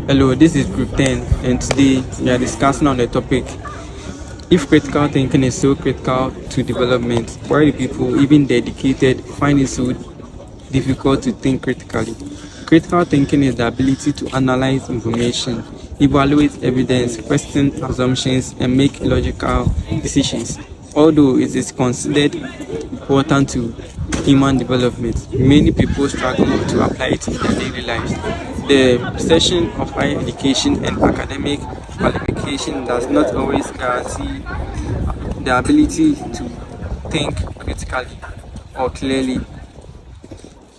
Hello, this is Group 10, and today we are discussing on the topic: if critical thinking is so critical to development, why do people, even the educated, find it so difficult to think critically? Critical thinking is the ability to analyze information, evaluate evidence, question assumptions, and make logical decisions. Although it is considered important to human development, many people struggle to apply it in their daily lives. The session of higher education and academic qualification does not always guarantee the ability to think critically or clearly.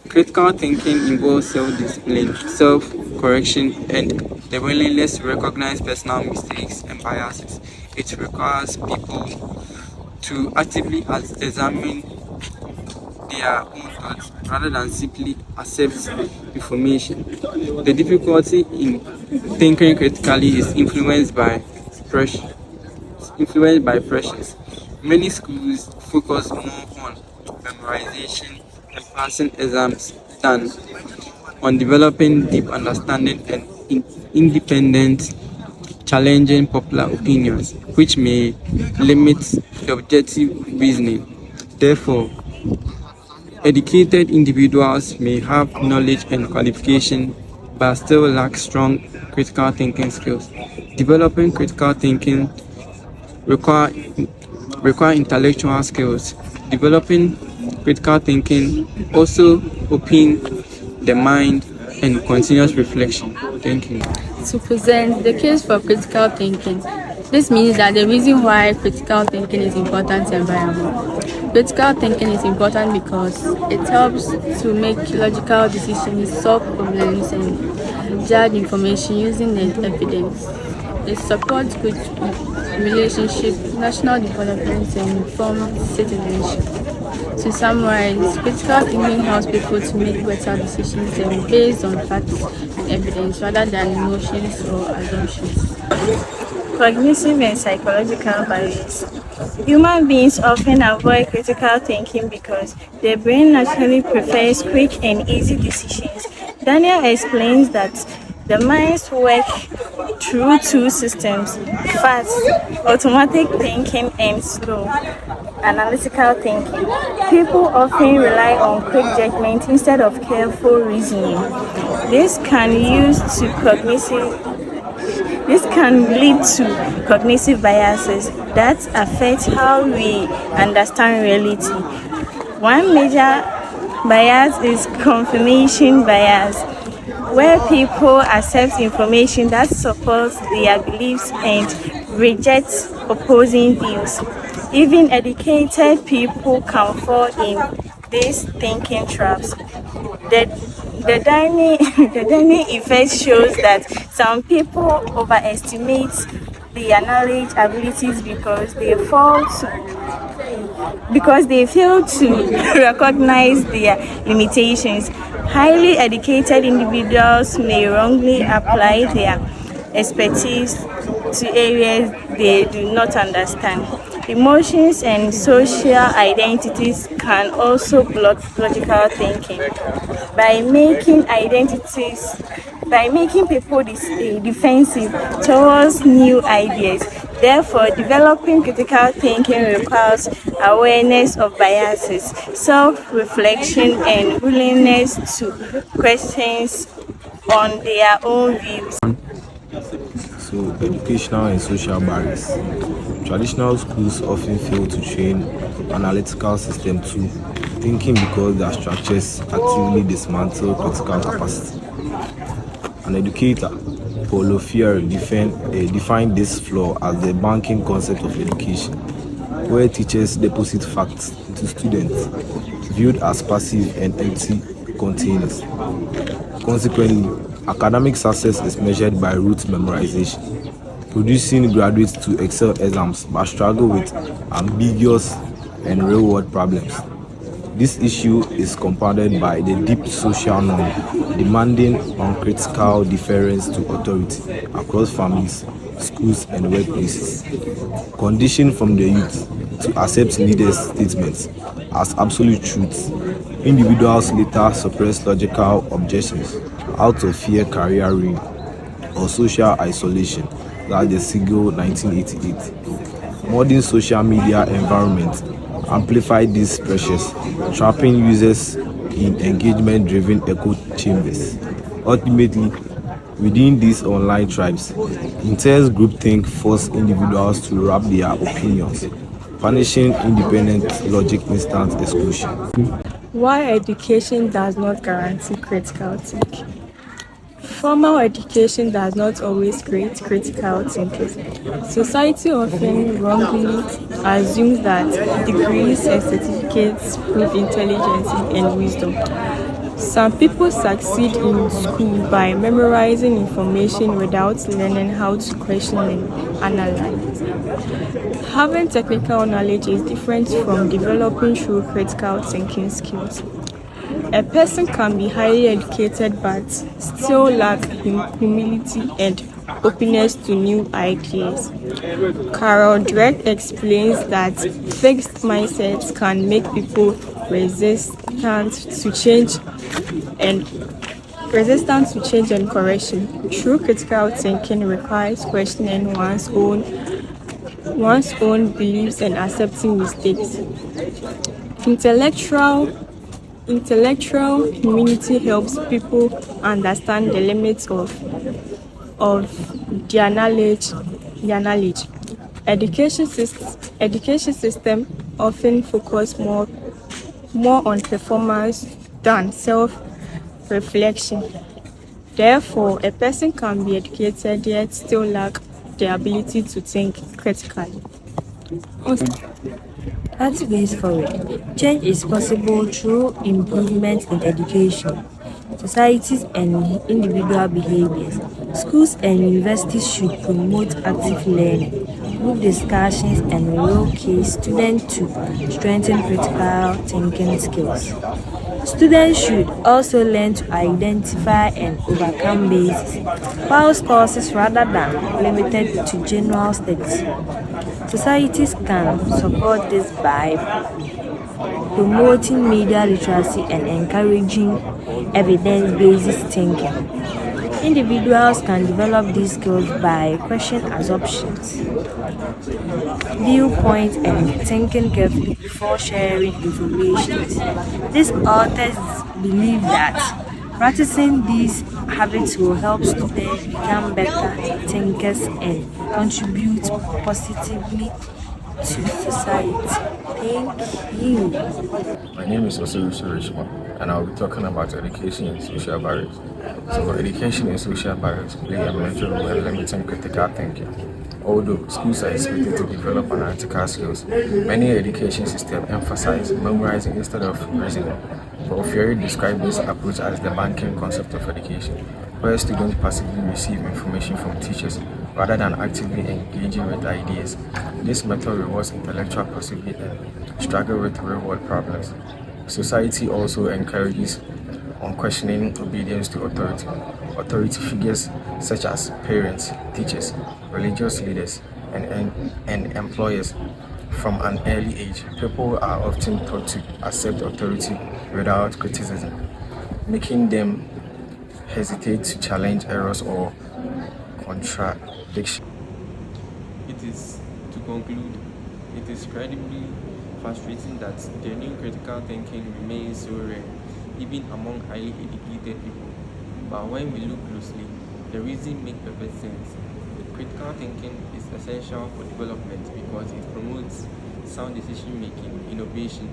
Critical thinking involves self-discipline, self-correction, and the willingness to recognize personal mistakes and biases. It requires people to actively examine their own thoughts rather than simply accept information. The difficulty in thinking critically is pressure. Influenced by pressures. Many schools focus more on memorization and passing exams than on developing deep understanding and independent, challenging popular opinions, which may limit the objective reasoning. Therefore, educated individuals may have knowledge and qualification but still lack strong critical thinking skills. Developing critical thinking require intellectual skills. Developing critical thinking also open the mind and continuous reflection. Thank you. To present the case for critical thinking. This means that the reason why critical thinking is important to environment. Critical thinking is important because it helps to make logical decisions, solve problems, and judge information using the evidence. It supports good relationship, national development, and informed citizenship. To summarize, critical thinking helps people to make better decisions based on facts and evidence rather than emotions or assumptions. Cognitive and psychological barriers. Human beings often avoid critical thinking because their brain naturally prefers quick and easy decisions. Daniel explains that the minds work through two systems: fast, automatic thinking, and slow, analytical thinking. People often rely on quick judgment instead of careful reasoning. This can lead to cognitive biases that affect how we understand reality. One major bias is confirmation bias, where people accept information that supports their beliefs and reject opposing views. Even educated people can fall in these thinking traps. The Dani effect shows that some people overestimate their knowledge abilities because they fail to recognize their limitations. Highly educated individuals may wrongly apply their expertise to areas they do not understand. Emotions and social identities can also block logical thinking by making people defensive towards new ideas. Therefore, developing critical thinking requires awareness of biases, self-reflection, and willingness to question on their own views. So, educational and social barriers. Traditional schools often fail to train analytical system to thinking because their structures actively dismantle critical capacity. An educator, Paulo Freire, defined this flaw as the banking concept of education, where teachers deposit facts into students, viewed as passive and empty containers. Consequently, Academic success is measured by rote memorization, producing graduates to excel exams but struggle with ambiguous and real-world problems. This issue is compounded by the deep social norm demanding uncritical deference to authority across families, schools, and workplaces. Conditioned from the youth to accept leaders' statements as absolute truths, individuals later suppress logical objections out of fear, career ruin, or social isolation, like the Siegel 1988. Modern social media environment amplify these pressures, trapping users in engagement-driven echo chambers. Ultimately, within these online tribes, intense groupthink force individuals to wrap their opinions, punishing independent logic instant exclusion. Why education does not guarantee critical thinking. Formal education does not always create critical thinking. Society often wrongly assumes that degrees and certificates prove intelligence and wisdom. Some people succeed in school by memorizing information without learning how to question and analyze. Having technical knowledge is different from developing true critical thinking skills. A person can be highly educated but still lack humility and openness to new ideas. Carol Dweck explains that fixed mindsets can make people resistant to change and correction. True critical thinking requires questioning one's own beliefs and accepting mistakes. Intellectual humility helps people understand the limits of their knowledge. Education system often focus more on performance than self-reflection. Therefore, a person can be educated yet still lack the ability to think critically. That's ways forward. Change is possible through improvement in education, societies, and individual behaviors. Schools and universities should promote active learning, group discussions, and role-case students to strengthen critical thinking skills. Students should also learn to identify and overcome biases, past courses rather than limited to general studies. Societies can support this by promoting media literacy and encouraging evidence-based thinking. Individuals can develop these skills by questioning assumptions, viewpoints, and thinking carefully before sharing information. These authors believe that practicing these habits will help students become better thinkers and contribute positively to society. Thank you. My name is Osiru Surishma, and I'll be talking about education and social barriers. So, education and social barriers play a major role in limiting critical thinking. Although schools are expected to develop analytical skills, many education systems emphasize memorizing instead of reasoning. Fiore described this approach as the banking concept of education, where students passively receive information from teachers rather than actively engaging with ideas. This method rewards intellectual pursuit and struggle with real-world problems. Society also encourages unquestioning obedience to authority. Authority figures such as parents, teachers, religious leaders, and employers. From an early age, people are often taught to accept authority without criticism, making them hesitate to challenge errors or contradiction. To conclude, it is incredibly frustrating that genuine critical thinking remains so rare, even among highly educated people. But when we look closely, the reason makes perfect sense. Critical thinking is essential for development because it promotes sound decision making, innovation,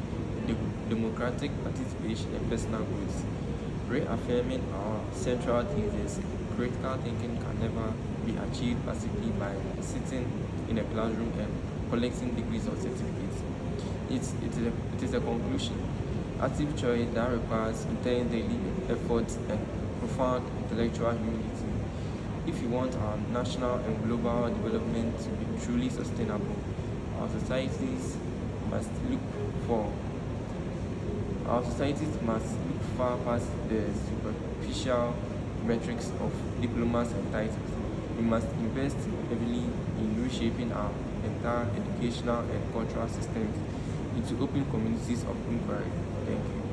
democratic participation, and personal growth. Reaffirming our central thesis, critical thinking can never be achieved passively by sitting in a classroom and collecting degrees or certificates. It is a conclusion, active choice that requires intense daily effort and profound intellectual humility. If you want our national and global development to be truly sustainable, our societies must look for our societies must look far past the superficial metrics of diplomas and titles. We must invest heavily in reshaping our entire educational and cultural systems into open communities of inquiry. Thank you.